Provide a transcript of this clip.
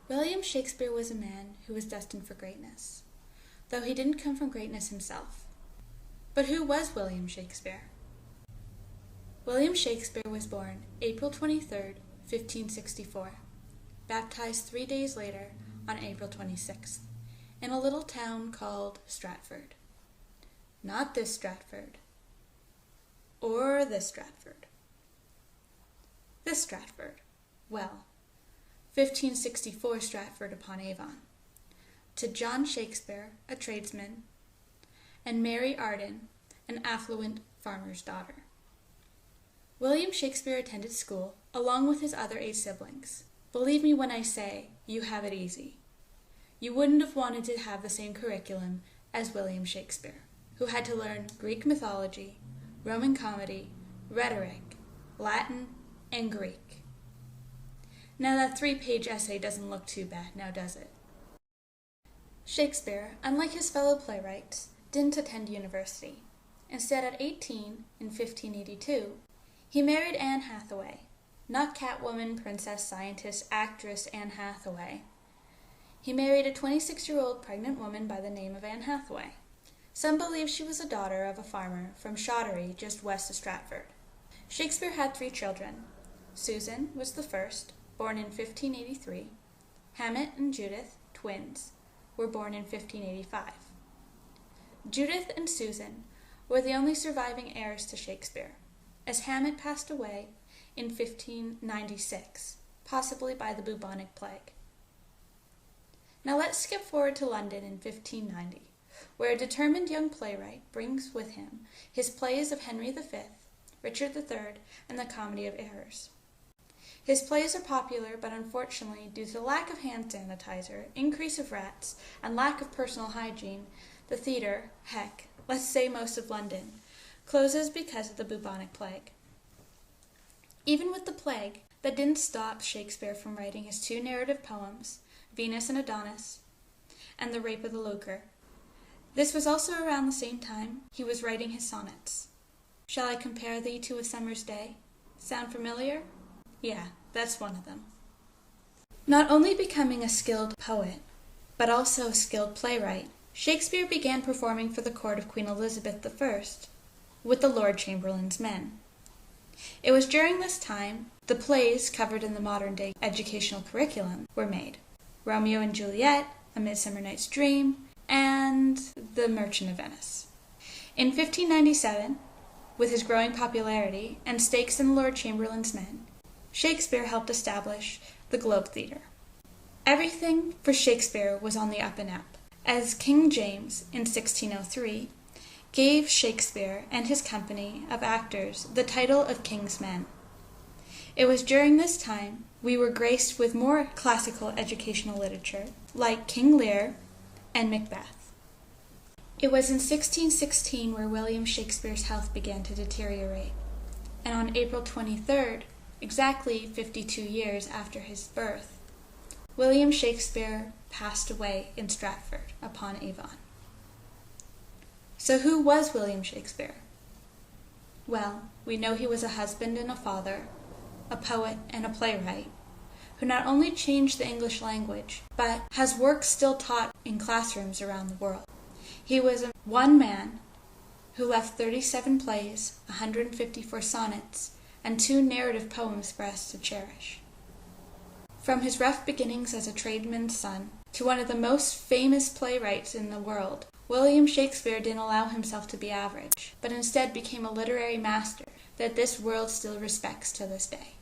William Shakespeare was a man who was destined for greatness, though he didn't come from greatness himself. But who was William Shakespeare? William Shakespeare was born April 23rd, 1564, baptized 3 days later on April 26th, in a little town called Stratford. Not this Stratford, or this Stratford. This Stratford, well, 1564 Stratford-upon-Avon, to John Shakespeare, a tradesman, and Mary Arden, an affluent farmer's daughter. William Shakespeare attended school along with his other 8 siblings. Believe me when I say you have it easy. You wouldn't have wanted to have the same curriculum as William Shakespeare, who had to learn Greek mythology, Roman comedy, rhetoric, Latin, and Greek. Now that 3-page essay doesn't look too bad, now does it? Shakespeare, unlike his fellow playwrights, didn't attend university. Instead, at 18, in 1582, he married Anne Hathaway, not Catwoman, princess, scientist, actress Anne Hathaway. He married a 26-year-old pregnant woman by the name of Anne Hathaway. Some believe she was a daughter of a farmer from Shottery, just west of Stratford. Shakespeare had 3 children. Susan was the first, born in 1583. Hamlet and Judith, twins, were born in 1585. Judith and Susan were the only surviving heirs to Shakespeare, as Hamlet passed away in 1596, possibly by the bubonic plague. Now let's skip forward to London in 1590, where a determined young playwright brings with him his plays of Henry V, Richard III, and the Comedy of Errors. His plays are popular, but unfortunately, due to the lack of hand sanitizer, increase of rats, and lack of personal hygiene, the theatre, heck, let's say most of London, closes because of the bubonic plague. Even with the plague, that didn't stop Shakespeare from writing his 2 narrative poems, Venus and Adonis, and The Rape of the Lucre. This was also around the same time he was writing his sonnets. Shall I compare thee to a summer's day? Sound familiar? Yeah, that's one of them. Not only becoming a skilled poet, but also a skilled playwright, Shakespeare began performing for the court of Queen Elizabeth I with the Lord Chamberlain's men. It was during this time the plays covered in the modern-day educational curriculum were made. Romeo and Juliet, A Midsummer Night's Dream, and The Merchant of Venice. In 1597, with his growing popularity and stakes in the Lord Chamberlain's men, Shakespeare helped establish the Globe Theatre. Everything for Shakespeare was on the up and up, as King James, in 1603, gave Shakespeare and his company of actors the title of King's Men. It was during this time we were graced with more classical educational literature, like King Lear and Macbeth. It was in 1616 where William Shakespeare's health began to deteriorate, and on April 23rd, exactly 52 years after his birth, William Shakespeare passed away in Stratford-upon-Avon. So who was William Shakespeare? Well, we know he was a husband and a father, a poet and a playwright, who not only changed the English language, but has works still taught in classrooms around the world. He was one man who left 37 plays, 154 sonnets, and 2 narrative poems for us to cherish. From his rough beginnings as a tradesman's son to one of the most famous playwrights in the world, William Shakespeare didn't allow himself to be average, but instead became a literary master that this world still respects to this day.